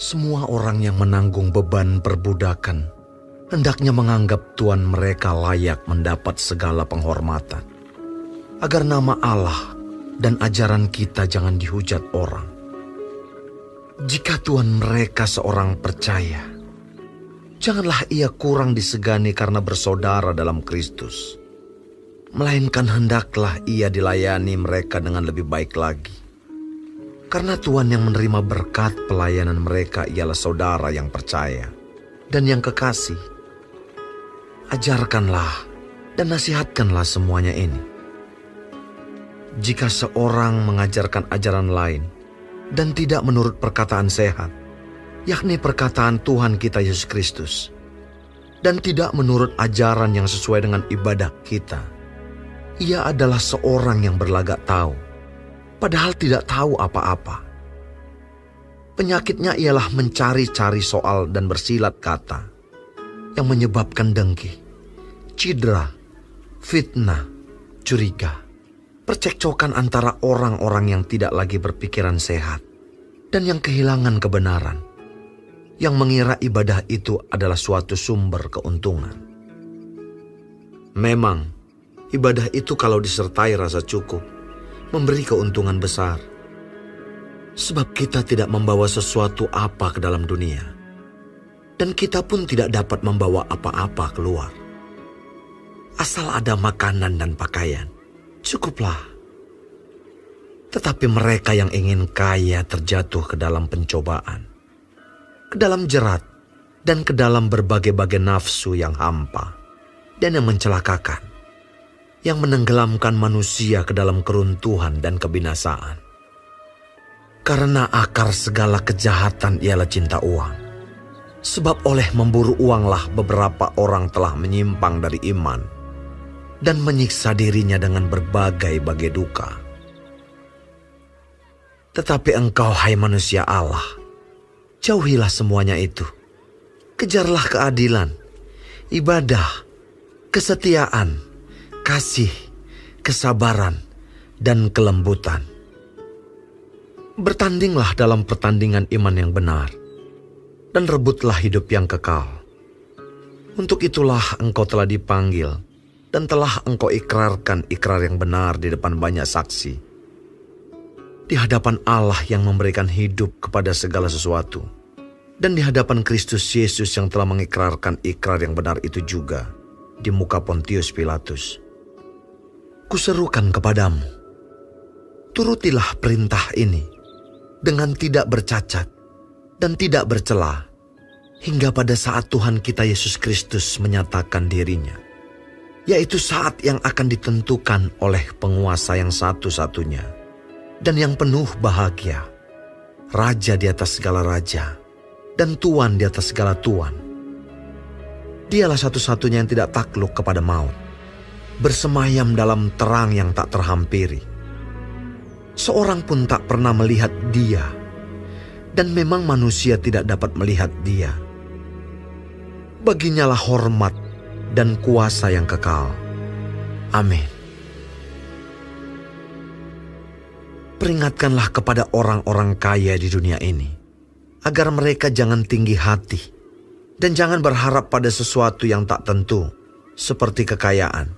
Semua orang yang menanggung beban perbudakan hendaknya menganggap Tuhan mereka layak mendapat segala penghormatan, agar nama Allah dan ajaran kita jangan dihujat orang. Jika Tuhan mereka seorang percaya, janganlah ia kurang disegani karena bersaudara dalam Kristus, melainkan hendaklah ia dilayani mereka dengan lebih baik lagi. Karena Tuhan yang menerima berkat pelayanan mereka ialah saudara yang percaya dan yang kekasih. Ajarkanlah dan nasihatkanlah semuanya ini. Jika seorang mengajarkan ajaran lain dan tidak menurut perkataan sehat, yakni perkataan Tuhan kita Yesus Kristus, dan tidak menurut ajaran yang sesuai dengan ibadah kita, ia adalah seorang yang berlagak tahu, padahal tidak tahu apa-apa. Penyakitnya ialah mencari-cari soal dan bersilat kata yang menyebabkan dengki, cidra, fitnah, curiga, percekcokan antara orang-orang yang tidak lagi berpikiran sehat dan yang kehilangan kebenaran, yang mengira ibadah itu adalah suatu sumber keuntungan. Memang, ibadah itu kalau disertai rasa cukup, memberi keuntungan besar. Sebab kita tidak membawa sesuatu apa ke dalam dunia, dan kita pun tidak dapat membawa apa-apa keluar. Asal ada makanan dan pakaian, cukuplah. Tetapi mereka yang ingin kaya terjatuh ke dalam pencobaan, ke dalam jerat, dan ke dalam berbagai-bagai nafsu yang hampa dan yang mencelakakan, yang menenggelamkan manusia ke dalam keruntuhan dan kebinasaan. Karena akar segala kejahatan ialah cinta uang. Sebab oleh memburu uanglah beberapa orang telah menyimpang dari iman dan menyiksa dirinya dengan berbagai-bagai duka. Tetapi engkau, hai manusia Allah, jauhilah semuanya itu. Kejarlah keadilan, ibadah, kesetiaan, kasih, kesabaran, dan kelembutan. Bertandinglah dalam pertandingan iman yang benar, dan rebutlah hidup yang kekal. Untuk itulah engkau telah dipanggil, dan telah engkau ikrarkan ikrar yang benar di depan banyak saksi, di hadapan Allah yang memberikan hidup kepada segala sesuatu, dan di hadapan Kristus Yesus yang telah mengikrarkan ikrar yang benar itu juga di muka Pontius Pilatus. Kuserukan kepadamu, turutilah perintah ini dengan tidak bercacat dan tidak bercela, hingga pada saat Tuhan kita Yesus Kristus menyatakan dirinya, yaitu saat yang akan ditentukan oleh penguasa yang satu-satunya dan yang penuh bahagia, Raja di atas segala raja dan Tuan di atas segala tuan. Dialah satu-satunya yang tidak takluk kepada maut, bersemayam dalam terang yang tak terhampiri. Seorang pun tak pernah melihat Dia, dan memang manusia tidak dapat melihat Dia. Baginyalah hormat dan kuasa yang kekal. Amin. Peringatkanlah kepada orang-orang kaya di dunia ini, agar mereka jangan tinggi hati, dan jangan berharap pada sesuatu yang tak tentu, seperti kekayaan,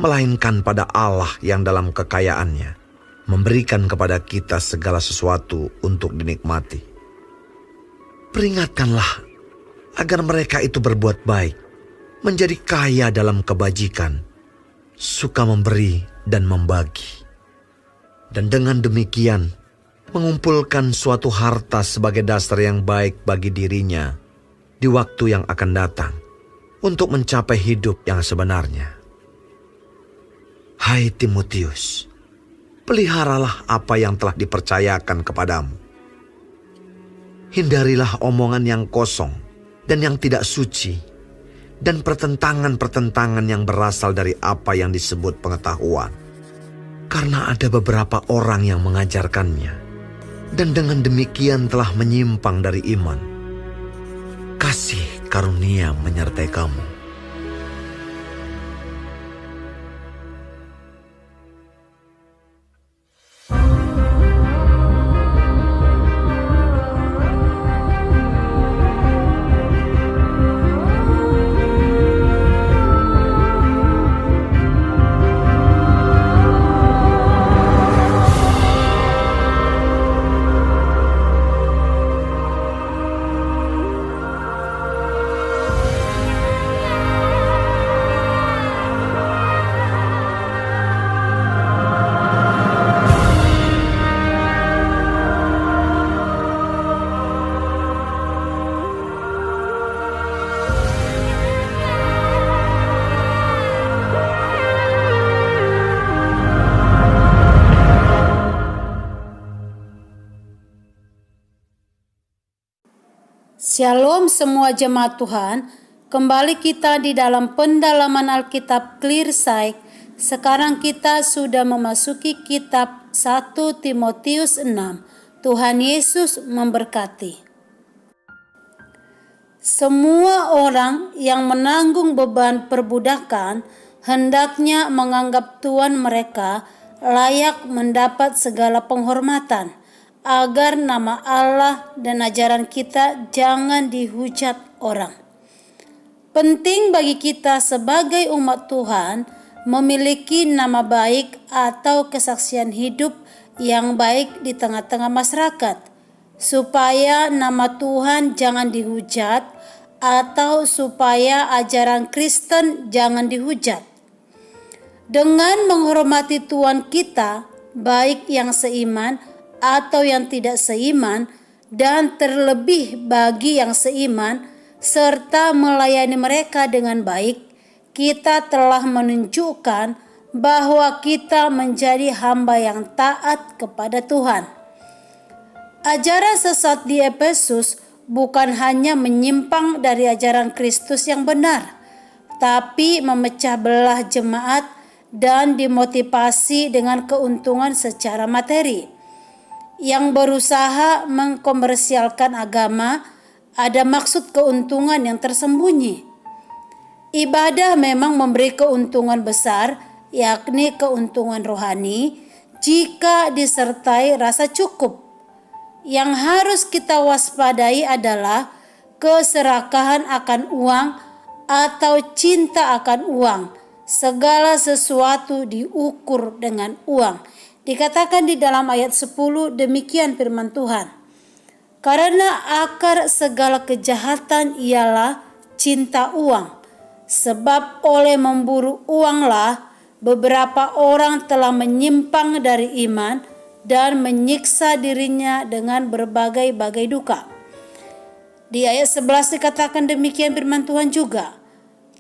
melainkan pada Allah yang dalam kekayaannya memberikan kepada kita segala sesuatu untuk dinikmati. Peringatkanlah agar mereka itu berbuat baik, menjadi kaya dalam kebajikan, suka memberi dan membagi. Dan dengan demikian, mengumpulkan suatu harta sebagai dasar yang baik bagi dirinya di waktu yang akan datang, untuk mencapai hidup yang sebenarnya. Hai Timotius, peliharalah apa yang telah dipercayakan kepadamu. Hindarilah omongan yang kosong dan yang tidak suci, dan pertentangan-pertentangan yang berasal dari apa yang disebut pengetahuan. Karena ada beberapa orang yang mengajarkannya, dan dengan demikian telah menyimpang dari iman. Kasih karunia menyertai kamu. Shalom semua jemaat Tuhan, kembali kita di dalam pendalaman Alkitab Clear Sight. Sekarang kita sudah memasuki kitab 1 Timotius 6. Tuhan Yesus memberkati. Semua orang yang menanggung beban perbudakan hendaknya menganggap Tuhan mereka layak mendapat segala penghormatan, agar nama Allah dan ajaran kita jangan dihujat orang. Penting bagi kita sebagai umat Tuhan memiliki nama baik atau kesaksian hidup yang baik di tengah-tengah masyarakat, supaya nama Tuhan jangan dihujat atau supaya ajaran Kristen jangan dihujat. Dengan menghormati Tuhan kita, baik yang seiman atau yang tidak seiman, dan terlebih bagi yang seiman, serta melayani mereka dengan baik, kita telah menunjukkan bahwa kita menjadi hamba yang taat kepada Tuhan. Ajaran sesat di Efesus bukan hanya menyimpang dari ajaran Kristus yang benar, tapi memecah belah jemaat dan dimotivasi dengan keuntungan secara materi. Yang berusaha mengkomersialkan agama ada maksud keuntungan yang tersembunyi. Ibadah memang memberi keuntungan besar, yakni keuntungan rohani, jika disertai rasa cukup. Yang harus kita waspadai adalah keserakahan akan uang atau cinta akan uang. Segala sesuatu diukur dengan uang. Dikatakan di dalam ayat 10, demikian firman Tuhan. Karena akar segala kejahatan ialah cinta uang. Sebab oleh memburu uanglah beberapa orang telah menyimpang dari iman dan menyiksa dirinya dengan berbagai-bagai duka. Di ayat 11 dikatakan demikian firman Tuhan juga.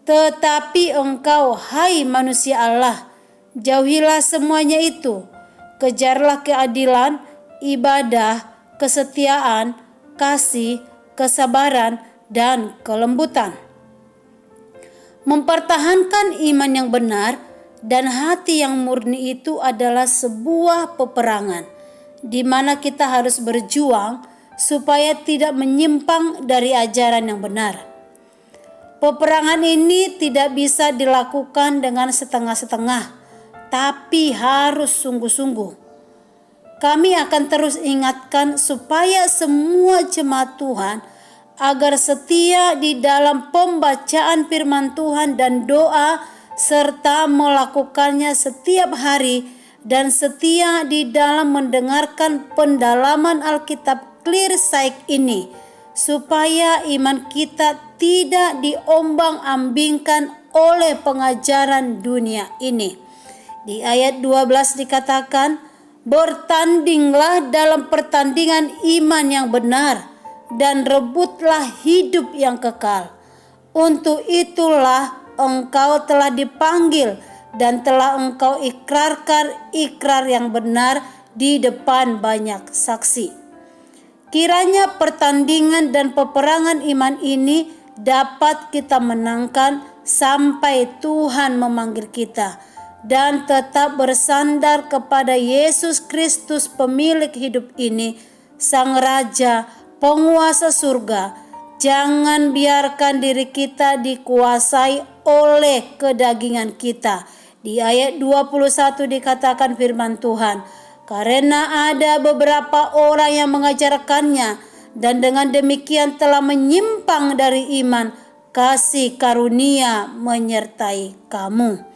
Tetapi engkau, hai manusia Allah, jauhilah semuanya itu. Kejarlah keadilan, ibadah, kesetiaan, kasih, kesabaran, dan kelembutan. Mempertahankan iman yang benar dan hati yang murni itu adalah sebuah peperangan, di mana kita harus berjuang supaya tidak menyimpang dari ajaran yang benar. Peperangan ini tidak bisa dilakukan dengan setengah-setengah, tapi harus sungguh-sungguh. Kami akan terus ingatkan supaya semua jemaat Tuhan agar setia di dalam pembacaan firman Tuhan dan doa serta melakukannya setiap hari dan setia di dalam mendengarkan pendalaman Alkitab Clear Sight ini supaya iman kita tidak diombang-ambingkan oleh pengajaran dunia ini. Di ayat 12 dikatakan, bertandinglah dalam pertandingan iman yang benar dan rebutlah hidup yang kekal. Untuk itulah engkau telah dipanggil dan telah engkau ikrarkan ikrar yang benar di depan banyak saksi. Kiranya pertandingan dan peperangan iman ini dapat kita menangkan sampai Tuhan memanggil kita dan tetap bersandar kepada Yesus Kristus pemilik hidup ini, Sang Raja, penguasa surga. Jangan biarkan diri kita dikuasai oleh kedagingan kita. Di ayat 21 dikatakan firman Tuhan, karena ada beberapa orang yang mengajarkannya dan dengan demikian telah menyimpang dari iman, kasih karunia menyertai kamu.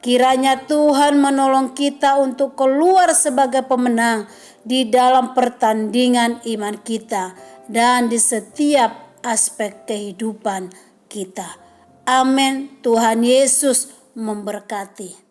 Kiranya Tuhan menolong kita untuk keluar sebagai pemenang di dalam pertandingan iman kita dan di setiap aspek kehidupan kita. Amin. Tuhan Yesus memberkati.